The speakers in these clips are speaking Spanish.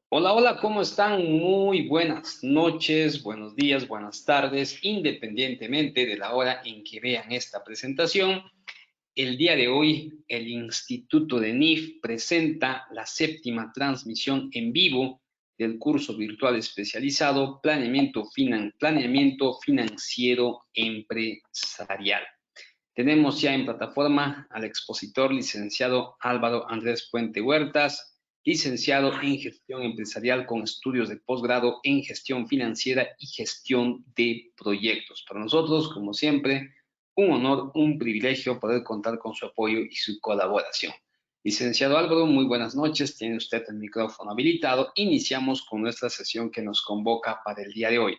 Hola, hola, ¿cómo están? Muy buenas noches, buenos días, buenas tardes, independientemente de la hora en que vean esta presentación. El día de hoy, el Instituto de NIF presenta la séptima transmisión en vivo del curso virtual especializado Planeamiento Financiero Empresarial. Tenemos ya en plataforma al expositor licenciado Álvaro Andrés Puente Huertas, licenciado en gestión empresarial con estudios de posgrado en gestión financiera y gestión de proyectos. Para nosotros, como siempre, un honor, un privilegio poder contar con su apoyo y su colaboración. Licenciado Álvaro, muy buenas noches. Tiene usted el micrófono habilitado. Iniciamos con nuestra sesión que nos convoca para el día de hoy.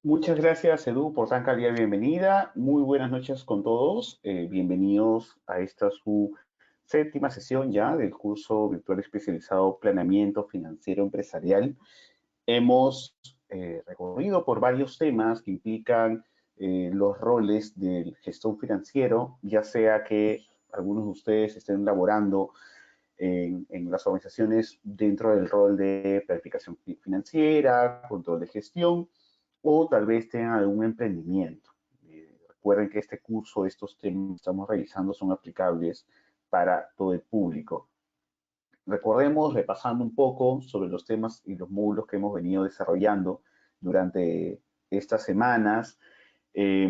Muchas gracias, Edu, por tan cálida bienvenida. Muy buenas noches con todos. Bienvenidos a esta su séptima sesión ya del curso virtual especializado Planeamiento Financiero Empresarial. Hemos recorrido por varios temas que implican los roles del gestor financiero, ya sea que algunos de ustedes estén laborando en las organizaciones dentro del rol de planificación financiera, control de gestión, o tal vez tengan algún emprendimiento. Recuerden que este curso, estos temas que estamos revisando son aplicables para todo el público. Recordemos, repasando un poco sobre los temas y los módulos que hemos venido desarrollando durante estas semanas. eh,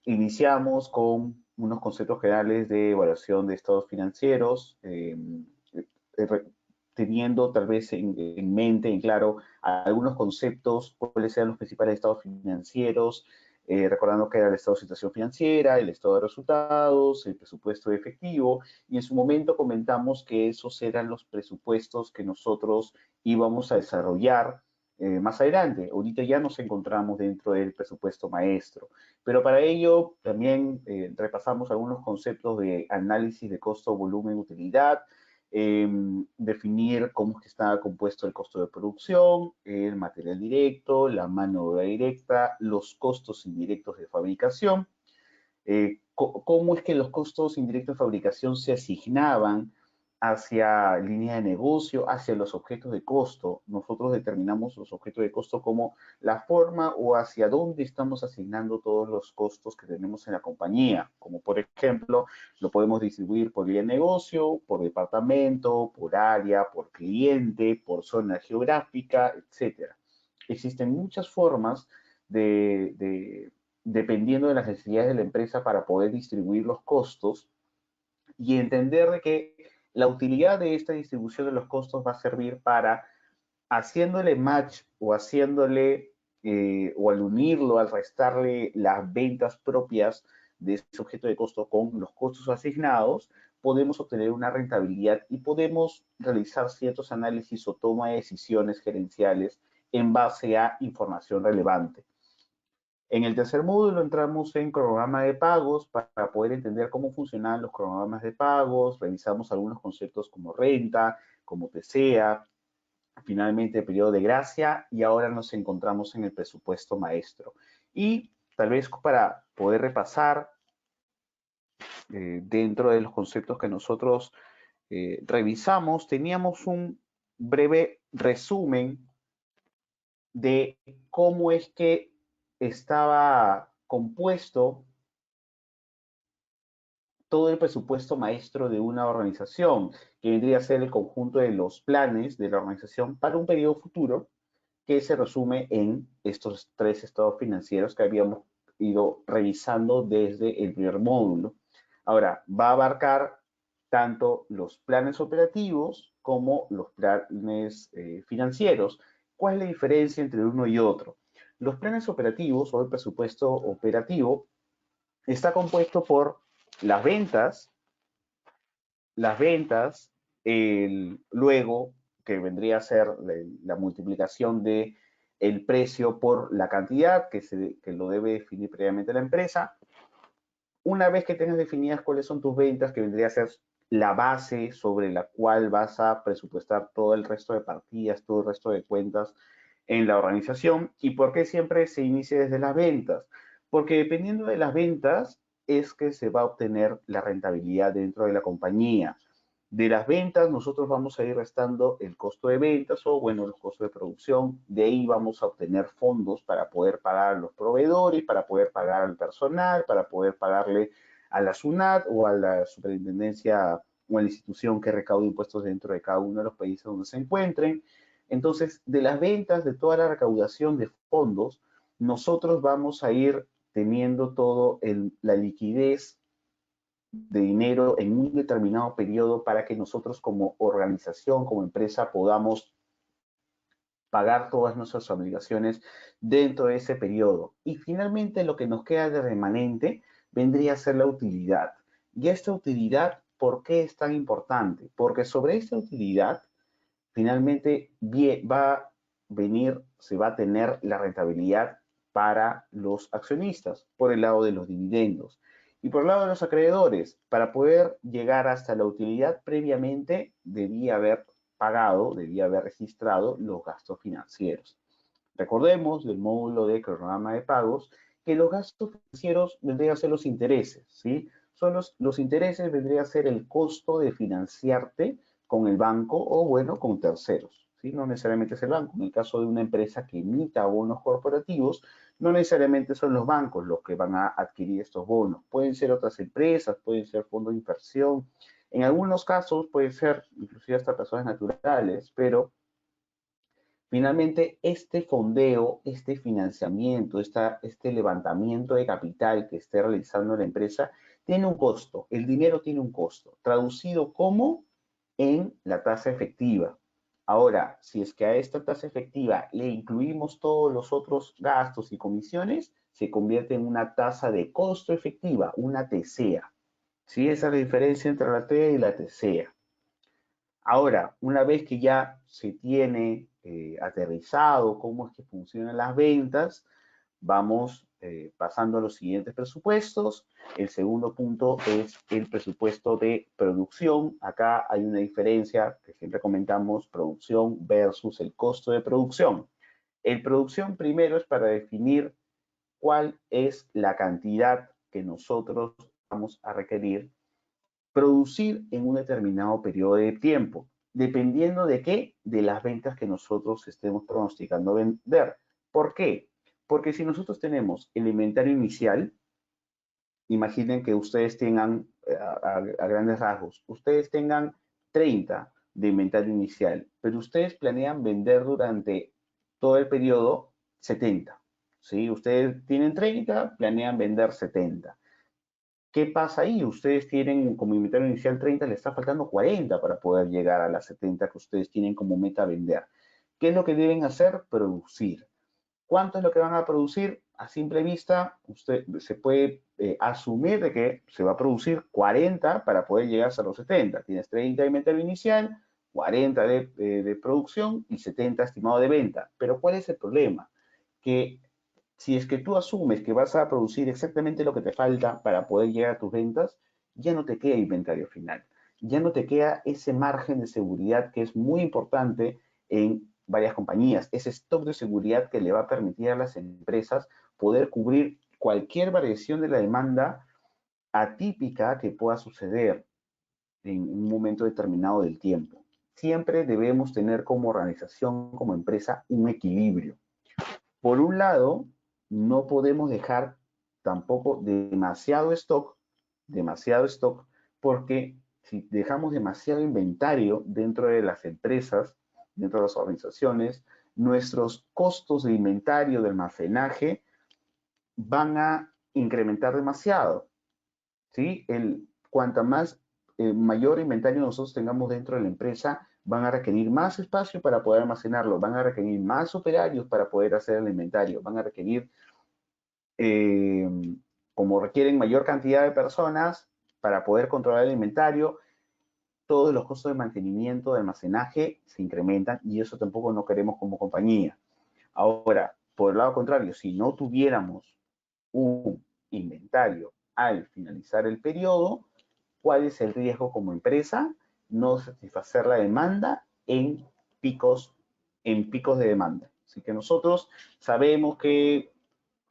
Iniciamos con unos conceptos generales de evaluación de estados financieros, eh, teniendo tal vez en mente, en claro, algunos conceptos, cuáles sean los principales estados financieros, recordando que era el estado de situación financiera, el estado de resultados, el presupuesto efectivo, y en su momento comentamos que esos eran los presupuestos que nosotros íbamos a desarrollar más adelante. Ahorita ya nos encontramos dentro del presupuesto maestro, pero para ello también repasamos algunos conceptos de análisis de costo, volumen, utilidad, definir cómo es que está compuesto el costo de producción, el material directo, la mano de obra directa, los costos indirectos de fabricación, cómo es que los costos indirectos de fabricación se asignaban hacia línea de negocio, hacia los objetos de costo. Nosotros determinamos los objetos de costo como la forma o hacia dónde estamos asignando todos los costos que tenemos en la compañía. Como por ejemplo, lo podemos distribuir por línea de negocio, por departamento, por área, por cliente, por zona geográfica, etcétera. Existen muchas formas dependiendo de las necesidades de la empresa para poder distribuir los costos y entender de que la utilidad de esta distribución de los costos va a servir para, haciéndole match o haciéndole o al unirlo, al restarle las ventas propias de ese objeto de costo con los costos asignados, podemos obtener una rentabilidad y podemos realizar ciertos análisis o toma de decisiones gerenciales en base a información relevante. En el tercer módulo entramos en cronograma de pagos para poder entender cómo funcionan los cronogramas de pagos, revisamos algunos conceptos como renta, como PCA, finalmente periodo de gracia y ahora nos encontramos en el presupuesto maestro. Y tal vez para poder repasar dentro de los conceptos que nosotros revisamos, teníamos un breve resumen de cómo es que estaba compuesto todo el presupuesto maestro de una organización, que vendría a ser el conjunto de los planes de la organización para un periodo futuro, que se resume en estos tres estados financieros que habíamos ido revisando desde el primer módulo. Ahora, va a abarcar tanto los planes operativos como los planes financieros. ¿Cuál es la diferencia entre uno y otro? Los planes operativos o el presupuesto operativo está compuesto por las ventas, luego que vendría a ser la multiplicación de el precio por la cantidad que lo debe definir previamente la empresa. Una vez que tengas definidas cuáles son tus ventas, que vendría a ser la base sobre la cual vas a presupuestar todo el resto de partidas, todo el resto de cuentas en la organización. ¿Y por qué siempre se inicia desde las ventas? Porque dependiendo de las ventas es que se va a obtener la rentabilidad dentro de la compañía. De las ventas, nosotros vamos a ir restando el costo de ventas o, bueno, los costos de producción. De ahí vamos a obtener fondos para poder pagar a los proveedores, para poder pagar al personal, para poder pagarle a la SUNAT o a la superintendencia o a la institución que recaude impuestos dentro de cada uno de los países donde se encuentren. Entonces, de las ventas, de toda la recaudación de fondos, nosotros vamos a ir teniendo todo la liquidez de dinero en un determinado periodo para que nosotros como organización, como empresa, podamos pagar todas nuestras obligaciones dentro de ese periodo. Y finalmente lo que nos queda de remanente vendría a ser la utilidad. Y esta utilidad, ¿por qué es tan importante? Porque sobre esta utilidad finalmente va a venir, se va a tener la rentabilidad para los accionistas por el lado de los dividendos. Y por el lado de los acreedores, para poder llegar hasta la utilidad previamente debía haber pagado, debía haber registrado los gastos financieros. Recordemos del módulo de cronograma de pagos que los gastos financieros vendrían a ser los intereses, ¿sí? Son los intereses vendría a ser el costo de financiarte con el banco o, bueno, con terceros, ¿sí? No necesariamente es el banco. En el caso de una empresa que emita bonos corporativos, no necesariamente son los bancos los que van a adquirir estos bonos. Pueden ser otras empresas, pueden ser fondos de inversión. En algunos casos puede ser inclusive hasta personas naturales, pero finalmente, este fondeo, este financiamiento, este levantamiento de capital que esté realizando la empresa, tiene un costo. El dinero tiene un costo, traducido como en la tasa efectiva. Ahora, si es que a esta tasa efectiva le incluimos todos los otros gastos y comisiones, se convierte en una tasa de costo efectiva, una TCEA. ¿Sí? Esa es la diferencia entre la TEA y la TCEA. Ahora, una vez que ya se tiene aterrizado cómo es que funcionan las ventas, vamos pasando a los siguientes presupuestos. El segundo punto es el presupuesto de producción. Acá hay una diferencia que siempre comentamos, producción versus el costo de producción. El producción primero es para definir cuál es la cantidad que nosotros vamos a requerir producir en un determinado periodo de tiempo, dependiendo de qué, de las ventas que nosotros estemos pronosticando vender. ¿Por qué? Porque si nosotros tenemos el inventario inicial, imaginen que ustedes tengan, a grandes rasgos, ustedes tengan 30 de inventario inicial, pero ustedes planean vender durante todo el periodo 70. ¿Sí? Ustedes tienen 30, planean vender 70. ¿Qué pasa ahí? Ustedes tienen como inventario inicial 30, le está faltando 40 para poder llegar a las 70 que ustedes tienen como meta vender. ¿Qué es lo que deben hacer? Producir. ¿Cuánto es lo que van a producir? A simple vista, usted se puede asumir de que se va a producir 40 para poder llegar hasta los 70. Tienes 30 de inventario inicial, 40 de producción y 70 estimado de venta. Pero ¿cuál es el problema? Que si es que tú asumes que vas a producir exactamente lo que te falta para poder llegar a tus ventas, ya no te queda inventario final. Ya no te queda ese margen de seguridad que es muy importante en varias compañías. Ese stock de seguridad que le va a permitir a las empresas poder cubrir cualquier variación de la demanda atípica que pueda suceder en un momento determinado del tiempo. Siempre debemos tener como organización, como empresa, un equilibrio. Por un lado, no podemos dejar tampoco demasiado stock, porque si dejamos demasiado inventario dentro de las empresas, dentro de las organizaciones, nuestros costos de inventario, de almacenaje, van a incrementar demasiado. ¿Sí? Cuanta más mayor inventario nosotros tengamos dentro de la empresa, van a requerir más espacio para poder almacenarlo, van a requerir más operarios para poder hacer el inventario, van a requerir, eh, como requieren mayor cantidad de personas para poder controlar el inventario, todos los costos de mantenimiento, de almacenaje se incrementan y eso tampoco no queremos como compañía. Ahora, por el lado contrario, si no tuviéramos un inventario al finalizar el periodo, ¿cuál es el riesgo como empresa? No satisfacer la demanda picos, en picos de demanda. Así que nosotros sabemos que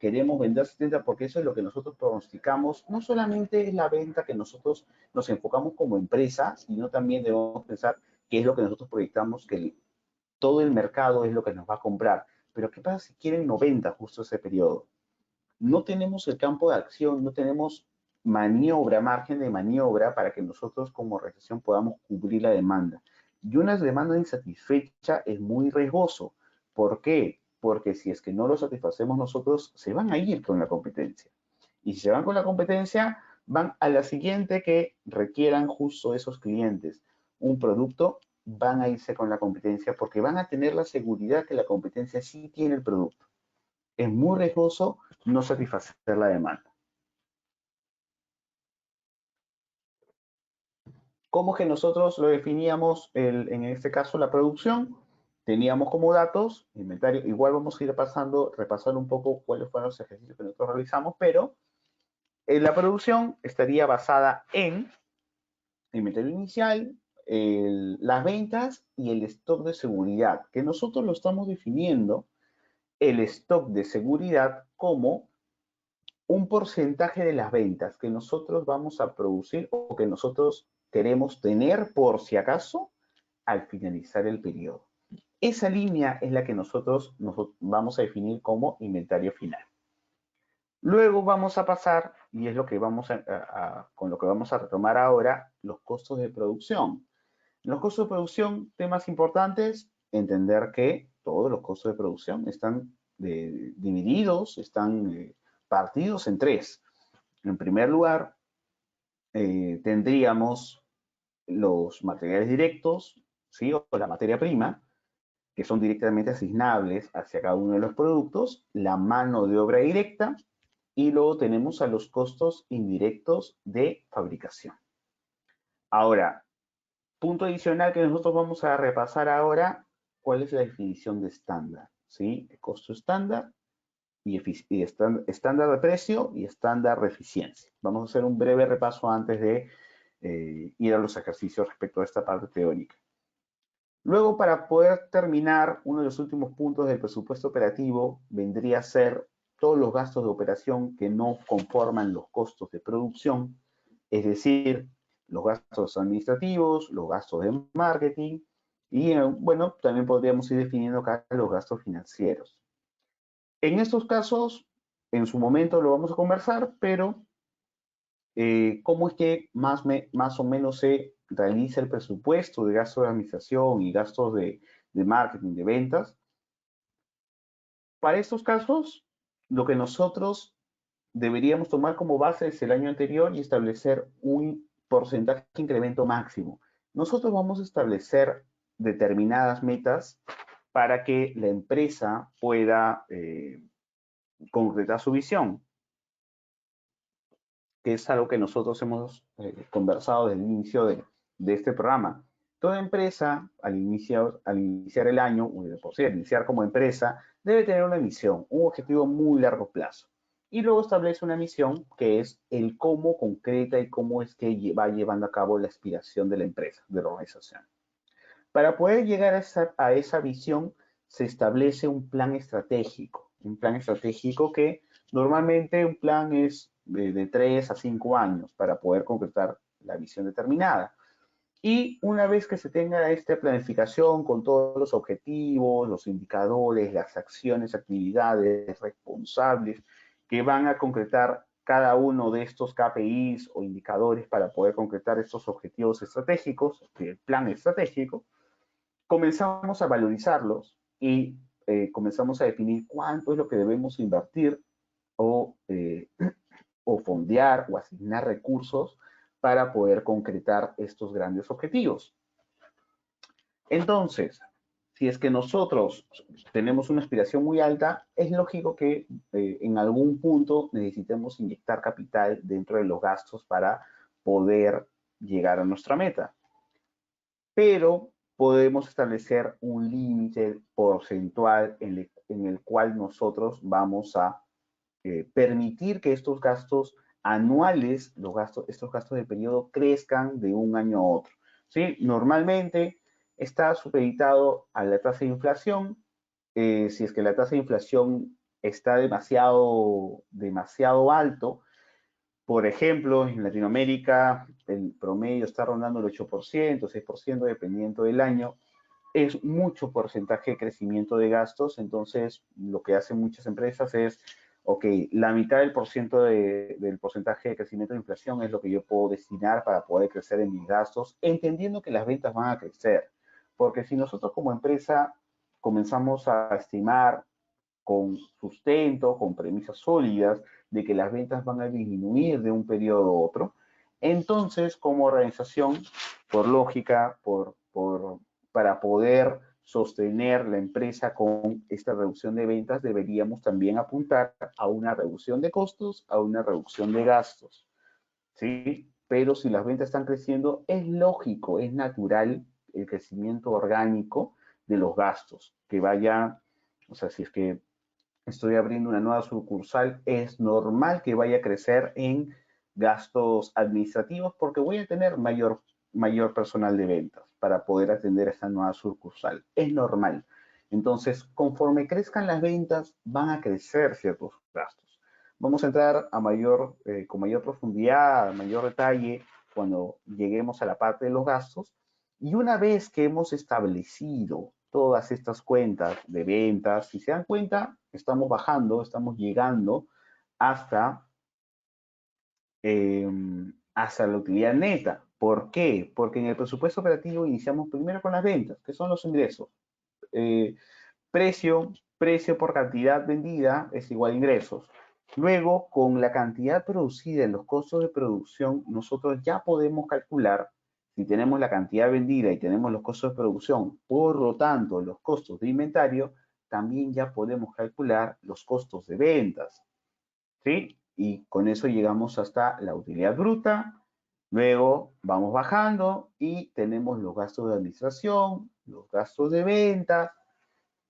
queremos vender 70 porque eso es lo que nosotros pronosticamos. No solamente es la venta que nosotros nos enfocamos como empresa, sino también debemos pensar qué es lo que nosotros proyectamos, que todo el mercado es lo que nos va a comprar. Pero ¿qué pasa si quieren 90 justo ese periodo? No tenemos el campo de acción, no tenemos maniobra, margen de maniobra para que nosotros como organización podamos cubrir la demanda. Y una demanda insatisfecha es muy riesgoso. ¿Por qué? Porque si es que no lo satisfacemos nosotros, se van a ir con la competencia. Y si se van con la competencia, van a la siguiente que requieran justo esos clientes un producto, van a irse con la competencia porque van a tener la seguridad que la competencia sí tiene el producto. Es muy riesgoso no satisfacer la demanda. ¿Cómo es que nosotros lo definíamos en este caso la producción? Teníamos como datos, inventario, igual vamos a ir repasando un poco cuáles fueron los ejercicios que nosotros realizamos, pero la producción estaría basada en inventario inicial, las ventas y el stock de seguridad, que nosotros lo estamos definiendo, el stock de seguridad como un porcentaje de las ventas que nosotros vamos a producir o que nosotros queremos tener por si acaso al finalizar el periodo. Esa línea es la que nosotros vamos a definir como inventario final. Luego vamos a pasar, y es lo que con lo que vamos a retomar ahora, los costos de producción. Los costos de producción, temas importantes, entender que todos los costos de producción están divididos, están partidos en tres. En primer lugar, tendríamos los materiales directos, ¿sí? O la materia prima, que son directamente asignables hacia cada uno de los productos, la mano de obra directa, y luego tenemos a los costos indirectos de fabricación. Ahora, punto adicional que nosotros vamos a repasar ahora, ¿cuál es la definición de estándar? ¿Sí? El costo estándar y estándar de precio y estándar de eficiencia. Vamos a hacer un breve repaso antes de ir a los ejercicios respecto a esta parte teórica. Luego, para poder terminar, uno de los últimos puntos del presupuesto operativo vendría a ser todos los gastos de operación que no conforman los costos de producción, es decir, los gastos administrativos, los gastos de marketing y, bueno, también podríamos ir definiendo acá los gastos financieros. En estos casos, en su momento lo vamos a conversar, pero ¿cómo es que más o menos se realiza el presupuesto de gastos de administración y gastos de marketing, de ventas? Para estos casos, lo que nosotros deberíamos tomar como base es el año anterior y establecer un porcentaje de incremento máximo. Nosotros vamos a establecer determinadas metas para que la empresa pueda concretar su visión, que es algo que nosotros hemos conversado desde el inicio de este programa. Toda empresa, al iniciar el año, o por sí, al iniciar como empresa, debe tener una misión, un objetivo muy largo plazo. Y luego establece una misión que es el cómo concreta y cómo es que va llevando a cabo la aspiración de la empresa, de la organización. Para poder llegar a esa visión, se establece un plan estratégico que normalmente un plan es de 3 a 5 años para poder concretar la visión determinada. Y una vez que se tenga esta planificación con todos los objetivos, los indicadores, las acciones, actividades responsables que van a concretar cada uno de estos KPIs o indicadores para poder concretar estos objetivos estratégicos, el plan estratégico, comenzamos a valorizarlos y comenzamos a definir cuánto es lo que debemos invertir o, o fondear o asignar recursos para poder concretar estos grandes objetivos. Entonces, si es que nosotros tenemos una aspiración muy alta, es lógico que en algún punto necesitemos inyectar capital dentro de los gastos para poder llegar a nuestra meta. Pero podemos establecer un límite porcentual en el cual nosotros vamos a permitir que estos gastos anuales, estos gastos del periodo, crezcan de un año a otro. ¿Sí? Normalmente está supeditado a la tasa de inflación. Si es que la tasa de inflación está demasiado alto. Por ejemplo, en Latinoamérica el promedio está rondando el 8%, 6%, dependiendo del año. Es mucho porcentaje de crecimiento de gastos, entonces lo que hacen muchas empresas es, ok, la mitad del del porcentaje de crecimiento de inflación es lo que yo puedo destinar para poder crecer en mis gastos, entendiendo que las ventas van a crecer. Porque si nosotros como empresa comenzamos a estimar con sustento, con premisas sólidas de que las ventas van a disminuir de un periodo a otro, entonces como organización, por lógica, para poder sostener la empresa con esta reducción de ventas, deberíamos también apuntar a una reducción de costos, a una reducción de gastos, ¿sí? Pero si las ventas están creciendo, es lógico, es natural el crecimiento orgánico de los gastos, que vaya, o sea, si es que estoy abriendo una nueva sucursal, es normal que vaya a crecer en gastos administrativos porque voy a tener mayor personal de ventas para poder atender a esta nueva sucursal. Es normal. Entonces, conforme crezcan las ventas, van a crecer ciertos gastos. Vamos a entrar con mayor profundidad, a mayor detalle, cuando lleguemos a la parte de los gastos. Y una vez que hemos establecido todas estas cuentas de ventas, si se dan cuenta, estamos bajando, estamos llegando hasta, eh, hasta la utilidad neta. ¿Por qué? Porque en el presupuesto operativo iniciamos primero con las ventas, que son los ingresos. Eh, precio por cantidad vendida es igual a ingresos. Luego, con la cantidad producida en los costos de producción, nosotros ya podemos calcular si tenemos la cantidad vendida y tenemos los costos de producción, por lo tanto, los costos de inventario, también ya podemos calcular los costos de ventas, ¿sí? Y con eso llegamos hasta la utilidad bruta. Luego vamos bajando y tenemos los gastos de administración, los gastos de ventas.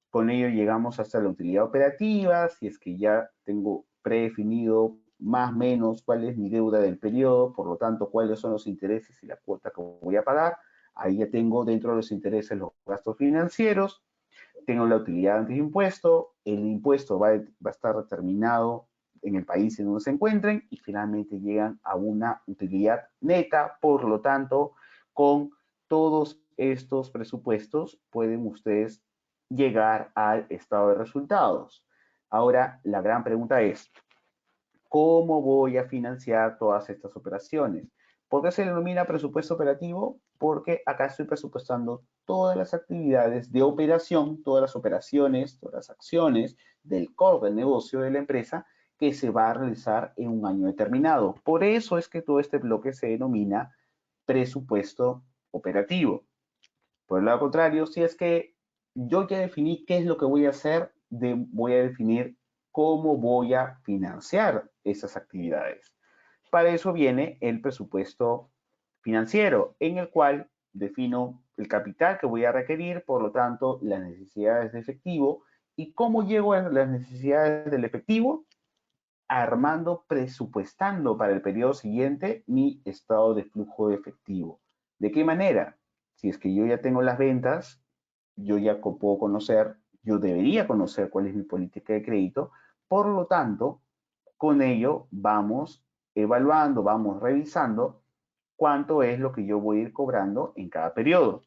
Con ello llegamos hasta la utilidad operativa, si es que ya tengo predefinido más o menos cuál es mi deuda del periodo, por lo tanto, cuáles son los intereses y la cuota que voy a pagar. Ahí ya tengo dentro de los intereses los gastos financieros, tengo la utilidad antes de impuesto, el impuesto va a estar determinado en el país en donde se encuentren y finalmente llegan a una utilidad neta, por lo tanto, con todos estos presupuestos pueden ustedes llegar al estado de resultados. Ahora, la gran pregunta es, ¿cómo voy a financiar todas estas operaciones? ¿Por qué se denomina presupuesto operativo? Porque acá estoy presupuestando todas las actividades de operación, todas las operaciones, todas las acciones del core del negocio de la empresa que se va a realizar en un año determinado. Por eso es que todo este bloque se denomina presupuesto operativo. Por el lado contrario, si es que yo ya definí qué es lo que voy a hacer, voy a definir cómo voy a financiar esas actividades. Para eso viene el presupuesto financiero, en el cual defino el capital que voy a requerir, por lo tanto, las necesidades de efectivo y cómo llego a las necesidades del efectivo, armando, presupuestando para el periodo siguiente mi estado de flujo de efectivo. ¿De qué manera? Si es que yo ya tengo las ventas, yo ya puedo conocer, yo debería conocer cuál es mi política de crédito, por lo tanto, con ello vamos evaluando, vamos revisando cuánto es lo que yo voy a ir cobrando en cada periodo.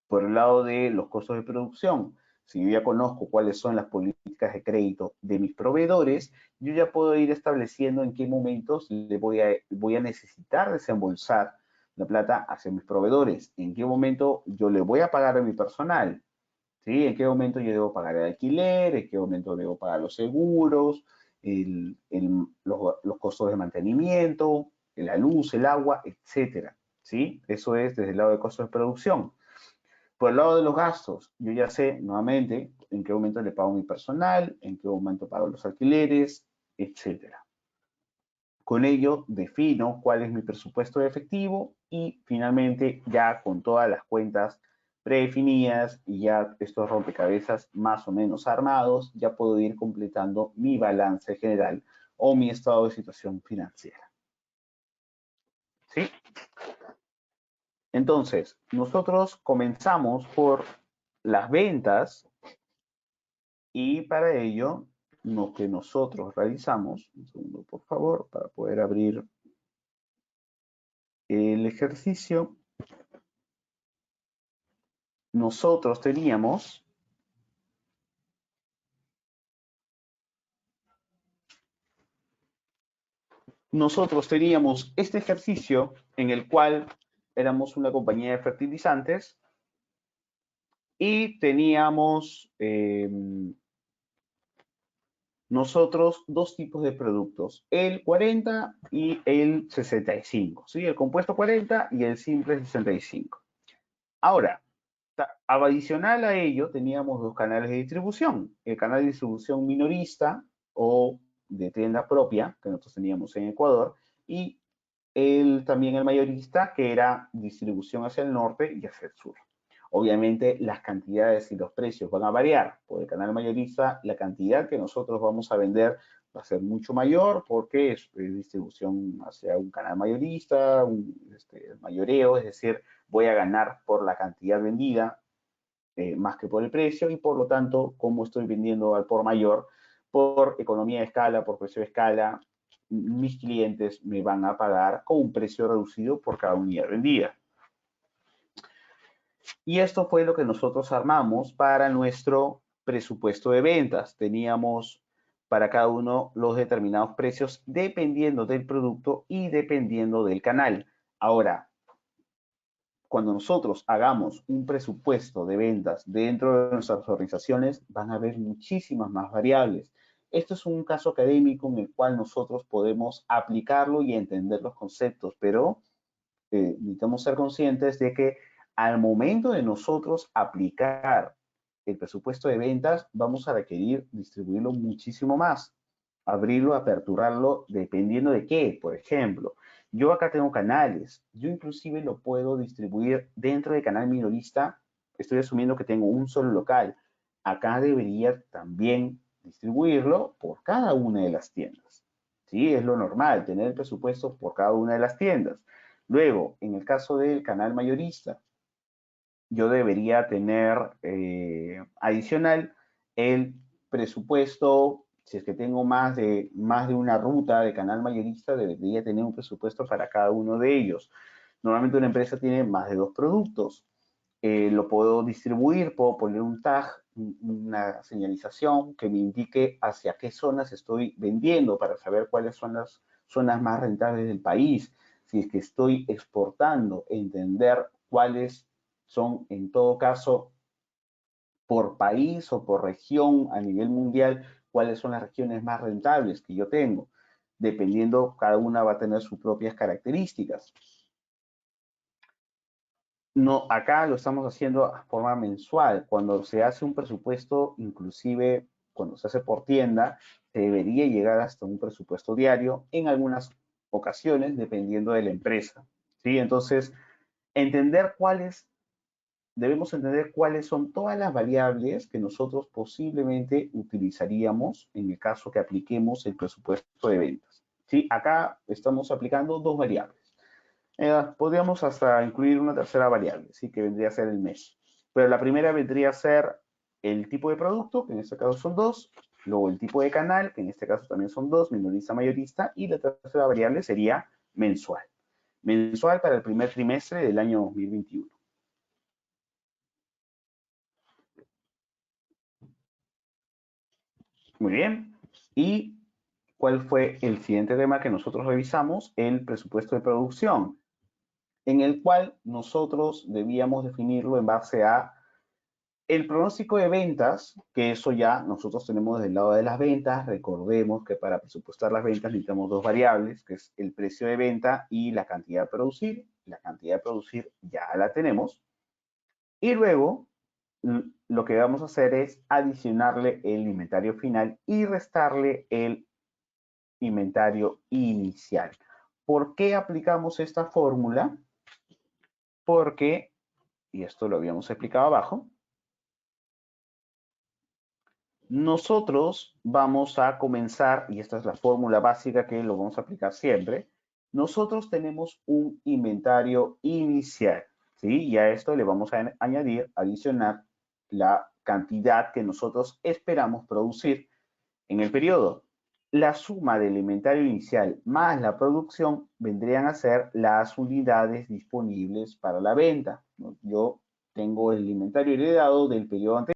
Por el lado de los costos de producción, si yo ya conozco cuáles son las políticas de crédito de mis proveedores, yo ya puedo ir estableciendo en qué momentos voy a necesitar desembolsar la plata hacia mis proveedores, en qué momento yo le voy a pagar a mi personal, ¿sí? En qué momento yo debo pagar el alquiler, en qué momento debo pagar los seguros, los costos de mantenimiento, la luz, el agua, etcétera, ¿sí? Eso es desde el lado de costos de producción. Por el lado de los gastos, yo ya sé nuevamente en qué momento le pago a mi personal, en qué momento pago los alquileres, etcétera. Con ello defino cuál es mi presupuesto de efectivo y finalmente ya con todas las cuentas predefinidas y ya estos rompecabezas más o menos armados, ya puedo ir completando mi balance general o mi estado de situación financiera. ¿Sí? Entonces, nosotros comenzamos por las ventas y para ello lo que nosotros realizamos, un segundo por favor, para poder abrir el ejercicio, nosotros teníamos este ejercicio en el cual éramos una compañía de fertilizantes y teníamos nosotros dos tipos de productos, el 40 y el 65, ¿sí? El compuesto 40 y el simple 65. Ahora, adicional a ello, teníamos dos canales de distribución, el canal de distribución minorista o de tienda propia, que nosotros teníamos en Ecuador, y también el mayorista, que era distribución hacia el norte y hacia el sur. Obviamente las cantidades y los precios van a variar. Por el canal mayorista, la cantidad que nosotros vamos a vender va a ser mucho mayor porque es distribución hacia un canal mayorista, un mayoreo, es decir, voy a ganar por la cantidad vendida más que por el precio y por lo tanto, como estoy vendiendo al por mayor, por economía de escala, por precio de escala, mis clientes me van a pagar con un precio reducido por cada unidad vendida. Y esto fue lo que nosotros armamos para nuestro presupuesto de ventas. Teníamos para cada uno los determinados precios dependiendo del producto y dependiendo del canal. Ahora, cuando nosotros hagamos un presupuesto de ventas dentro de nuestras organizaciones, van a haber muchísimas más variables. Esto es un caso académico en el cual nosotros podemos aplicarlo y entender los conceptos, pero necesitamos ser conscientes de que al momento de nosotros aplicar el presupuesto de ventas, vamos a requerir distribuirlo muchísimo más, abrirlo, aperturarlo, dependiendo de qué. Por ejemplo, yo acá tengo canales, yo inclusive lo puedo distribuir dentro de canal minorista, estoy asumiendo que tengo un solo local. Acá debería también distribuirlo por cada una de las tiendas. Sí, es lo normal, tener el presupuesto por cada una de las tiendas. Luego, en el caso del canal mayorista, yo debería tener adicional el presupuesto, si es que tengo más de una ruta de canal mayorista, debería tener un presupuesto para cada uno de ellos. Normalmente una empresa tiene más de dos productos. Lo puedo distribuir, puedo poner un tag, una señalización que me indique hacia qué zonas estoy vendiendo para saber cuáles son las zonas más rentables del país. Si es que estoy exportando, entender cuáles son, en todo caso, por país o por región a nivel mundial, cuáles son las regiones más rentables que yo tengo. Dependiendo, cada una va a tener sus propias características. No, acá lo estamos haciendo a forma mensual. Cuando se hace un presupuesto, inclusive cuando se hace por tienda, se debería llegar hasta un presupuesto diario en algunas ocasiones, dependiendo de la empresa. ¿Sí? Entonces, debemos entender cuáles son todas las variables que nosotros posiblemente utilizaríamos en el caso que apliquemos el presupuesto de ventas. ¿Sí? Acá estamos aplicando dos variables. Podríamos hasta incluir una tercera variable, ¿sí? Que vendría a ser el mes. Pero la primera vendría a ser el tipo de producto, que en este caso son dos, luego el tipo de canal, que en este caso también son dos, minorista, mayorista, y la tercera variable sería mensual. Mensual para el primer trimestre del año 2021. Muy bien. ¿Y cuál fue el siguiente tema que nosotros revisamos? El presupuesto de producción, en el cual nosotros debíamos definirlo en base a el pronóstico de ventas, que eso ya nosotros tenemos del lado de las ventas. Recordemos que para presupuestar las ventas necesitamos dos variables, que es el precio de venta y la cantidad de producir. La cantidad de producir ya la tenemos. Y luego lo que vamos a hacer es adicionarle el inventario final y restarle el inventario inicial. ¿Por qué aplicamos esta fórmula? Porque, y esto lo habíamos explicado abajo, nosotros vamos a comenzar, y esta es la fórmula básica que lo vamos a aplicar siempre, nosotros tenemos un inventario inicial, ¿sí? Y a esto le vamos a añadir, adicionar la cantidad que nosotros esperamos producir En el periodo, la suma del inventario inicial más la producción vendrían a ser las unidades disponibles para la venta. Yo tengo el inventario heredado del periodo anterior.